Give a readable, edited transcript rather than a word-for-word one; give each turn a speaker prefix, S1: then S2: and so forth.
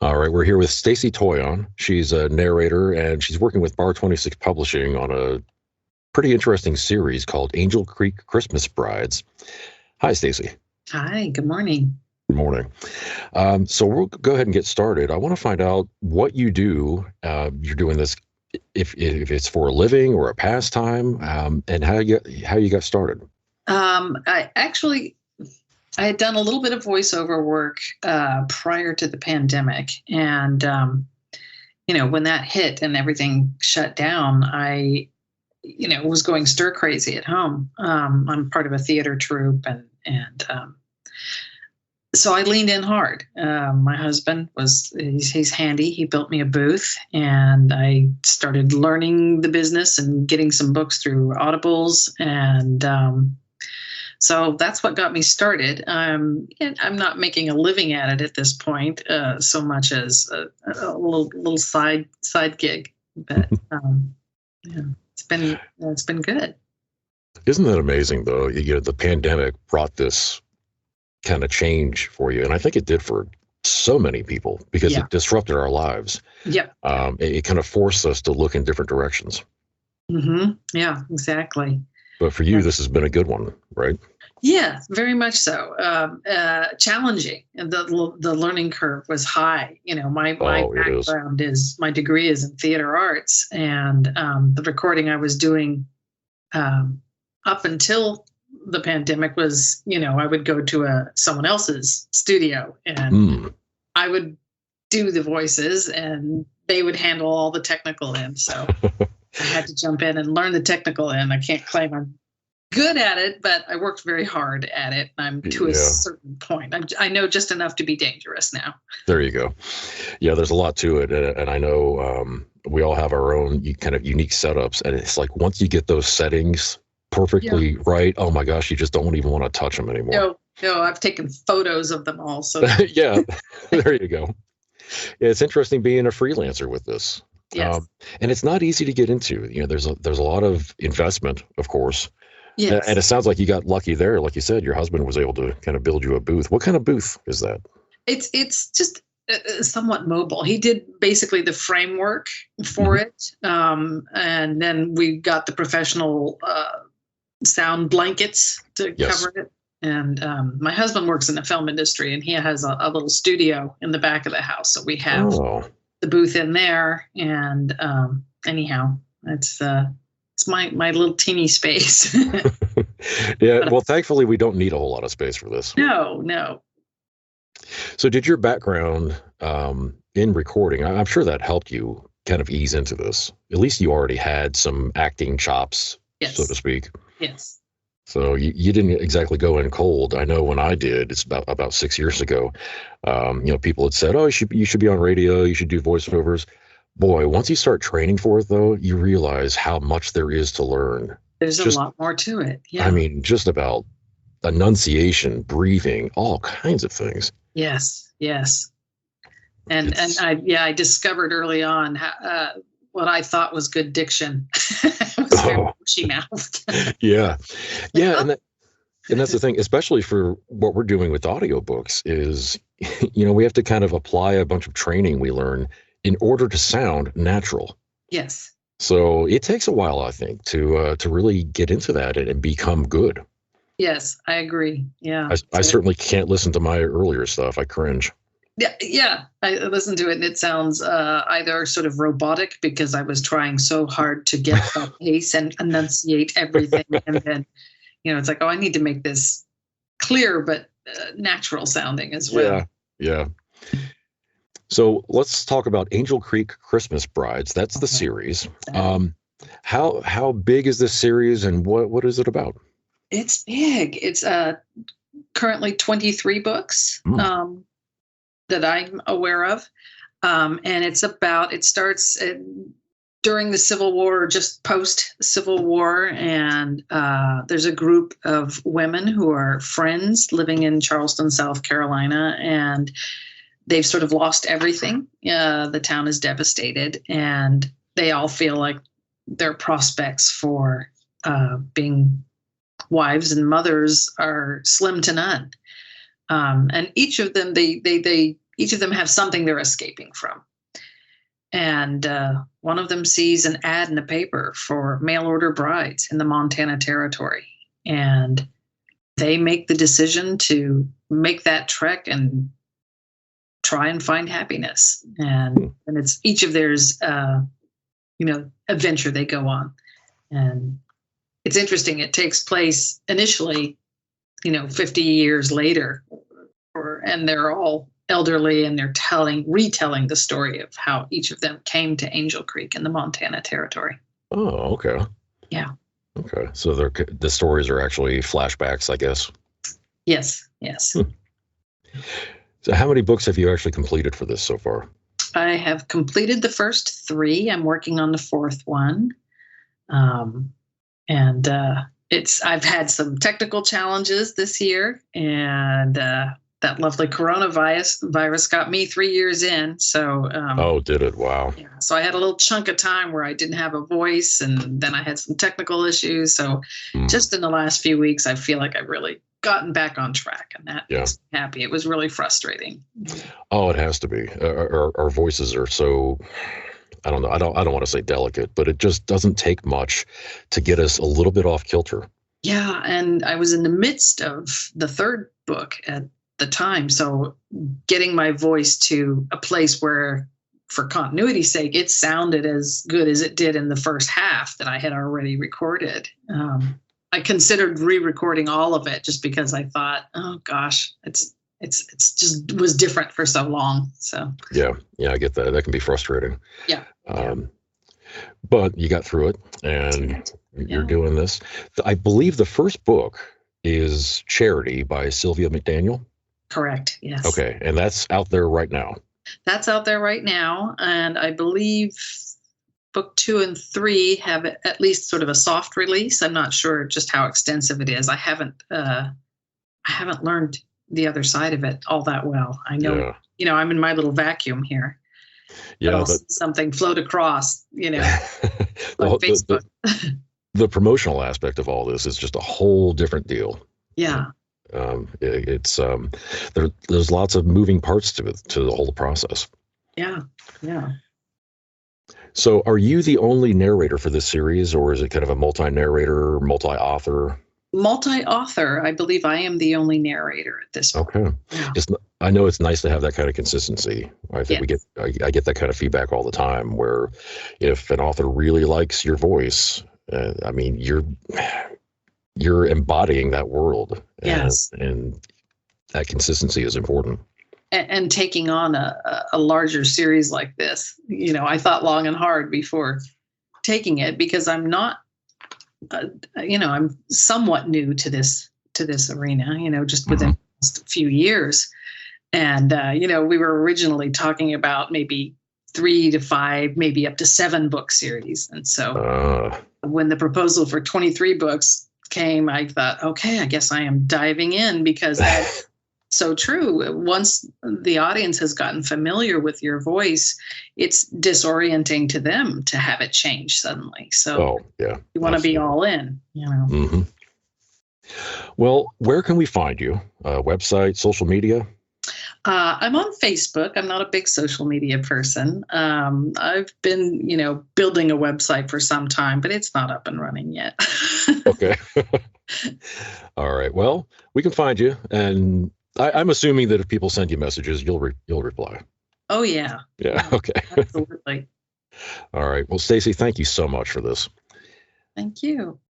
S1: All right, we're here with Stacy Toyon. She's a narrator, and she's working with Barr26 Publishing on a pretty interesting series called Angel Creek Christmas Brides. Hi, Stacy.
S2: Hi, good morning.
S1: Good morning. So we'll go ahead and get started. I want to find out what you do. You're doing this, if it's for a living or a pastime, and how you got started.
S2: I had done a little bit of voiceover work prior to the pandemic. And, when that hit and everything shut down, I was going stir crazy at home. I'm part of a theater troupe and so I leaned in hard. My husband he's handy. He built me a booth and I started learning the business and getting some books through Audibles. And so that's what got me started. And I'm not making a living at it at this point, so much as a little side gig. But it's been good.
S1: Isn't that amazing, though? The pandemic brought this kind of change for you, and I think it did for so many people because it disrupted our lives.
S2: Yep.
S1: It kind of forced us to look in different directions.
S2: Mm-hmm. Yeah, exactly.
S1: But for you, this has been a good one, right?
S2: Yeah, very much so. Challenging. The learning curve was high. My background my degree is in theater arts, and the recording I was doing up until the pandemic was, I would go to someone else's studio and I would do the voices and they would handle all the technical end. So I had to jump in and learn the technical end. I can't claim I'm good at it, but I worked very hard at it. I'm to a certain point. I know just enough to be dangerous now.
S1: There you go. Yeah, there's a lot to it. And I know we all have our own kind of unique setups. And it's like once you get those settings perfectly right, oh my gosh, you just don't even want to touch them anymore.
S2: No, I've taken photos of them all. So
S1: yeah, there you go. It's interesting being a freelancer with this.
S2: Yes.
S1: And it's not easy to get into. There's a lot of investment, of course.
S2: Yes.
S1: And it sounds like you got lucky there. Like you said, your husband was able to kind of build you a booth. What kind of booth is that?
S2: It's just somewhat mobile. He did basically the framework for it. And then we got the professional sound blankets to cover it. And my husband works in the film industry and he has a little studio in the back of the house. So we have the booth in there. And anyhow, it's my little teeny space.
S1: Yeah. Well, thankfully, we don't need a whole lot of space for this.
S2: No.
S1: So did your background in recording, I'm sure that helped you kind of ease into this. At least you already had some acting chops, so to speak.
S2: Yes.
S1: So you didn't exactly go in cold. I know when I did, it's about 6 years ago, people had said, oh, you should be on radio, you should do voiceovers. Boy, once you start training for it, though, you realize how much there is to learn.
S2: There's a lot more to it. Yeah.
S1: I mean, just about enunciation, breathing, all kinds of things.
S2: Yes. And I discovered early on what I thought was good diction. It was very mushy-mouthed.
S1: Yeah. And that's the thing, especially for what we're doing with audiobooks is, we have to kind of apply a bunch of training we learn in order to sound natural.
S2: Yes.
S1: So it takes a while, I think, to really get into that and become good.
S2: Yes, I agree. Yeah.
S1: I certainly can't listen to my earlier stuff. I cringe.
S2: Yeah. I listened to it and it sounds either sort of robotic because I was trying so hard to get that pace and enunciate everything. And then, it's like, I need to make this clear, but natural sounding as well.
S1: Yeah. So let's talk about Angel Creek Christmas Brides. That's the series. How big is this series and what is it about?
S2: It's big. It's currently 23 books that I'm aware of. And it starts during the Civil War, just post-Civil War. And there's a group of women who are friends living in Charleston, South Carolina. And they've sort of lost everything. The town is devastated. And they all feel like their prospects for being wives and mothers are slim to none. And each of them, they each of them have something they're escaping from. And one of them sees an ad in the paper for mail order brides in the Montana Territory. And they make the decision to make that trek and try and find happiness. And it's each of theirs, adventure they go on. And it's interesting. It takes place initially, 50 years later, and they're all elderly, and they're retelling the story of how each of them came to Angel Creek in the Montana Territory.
S1: Oh, okay.
S2: Yeah.
S1: Okay. So the stories are actually flashbacks, I guess.
S2: Yes.
S1: So how many books have you actually completed for this so far?
S2: I have completed the first 3. I'm working on the 4th one. I've had some technical challenges this year, and that lovely coronavirus got me 3 years in. So,
S1: oh, did it? Wow.
S2: Yeah. So I had a little chunk of time where I didn't have a voice, and then I had some technical issues. So just in the last few weeks, I feel like I've really gotten back on track, and that makes me happy. It was really frustrating.
S1: Oh, it has to be. Our voices are so, I don't know. I don't want to say delicate, but it just doesn't take much to get us a little bit off kilter.
S2: Yeah. And I was in the midst of the 3rd book at the time. So getting my voice to a place where, for continuity's sake, it sounded as good as it did in the first half that I had already recorded. I considered re-recording all of it just because I thought, oh gosh, it's just was different for so long. So
S1: yeah, I get that. That can be frustrating.
S2: Yeah.
S1: But you got through it, and you're doing this. I believe the first book is Charity by Sylvia McDaniel.
S2: Correct. Yes.
S1: Okay, and that's out there right now.
S2: That's out there right now, and I believe book 2 and 3 have at least sort of a soft release. I'm not sure just how extensive it is. I haven't learned the other side of it all that well. I know, I'm in my little vacuum here.
S1: Yeah,
S2: but something float across, on Facebook.
S1: The promotional aspect of all this is just a whole different deal.
S2: Yeah.
S1: There's lots of moving parts to the whole process.
S2: Yeah.
S1: So are you the only narrator for this series, or is it kind of a multi-narrator, multi-author?
S2: Multi-author. I believe I am the only narrator at this point.
S1: Okay.
S2: Yeah.
S1: I know it's nice to have that kind of consistency. I think I get that kind of feedback all the time, where if an author really likes your voice, you're embodying that world.
S2: Yes.
S1: And that consistency is important.
S2: And taking on a larger series like this, I thought long and hard before taking it, because I'm not, I'm somewhat new to this arena, just within the last few years. And, we were originally talking about maybe 3 to 5, maybe up to 7 book series. And so when the proposal for 23 books came, I thought, okay, I guess I am diving in, because that's so true. Once the audience has gotten familiar with your voice, it's disorienting to them to have it change suddenly. So you want to be all in,
S1: Mm-hmm. Well, where can we find you? Website, social media?
S2: I'm on Facebook. I'm not a big social media person. I've been, building a website for some time, but it's not up and running yet.
S1: Okay. All right. Well, we can find you, and I'm assuming that if people send you messages, you'll reply.
S2: Oh yeah.
S1: Yeah. Okay.
S2: Absolutely.
S1: All right. Well, Stacy, thank you so much for this.
S2: Thank you.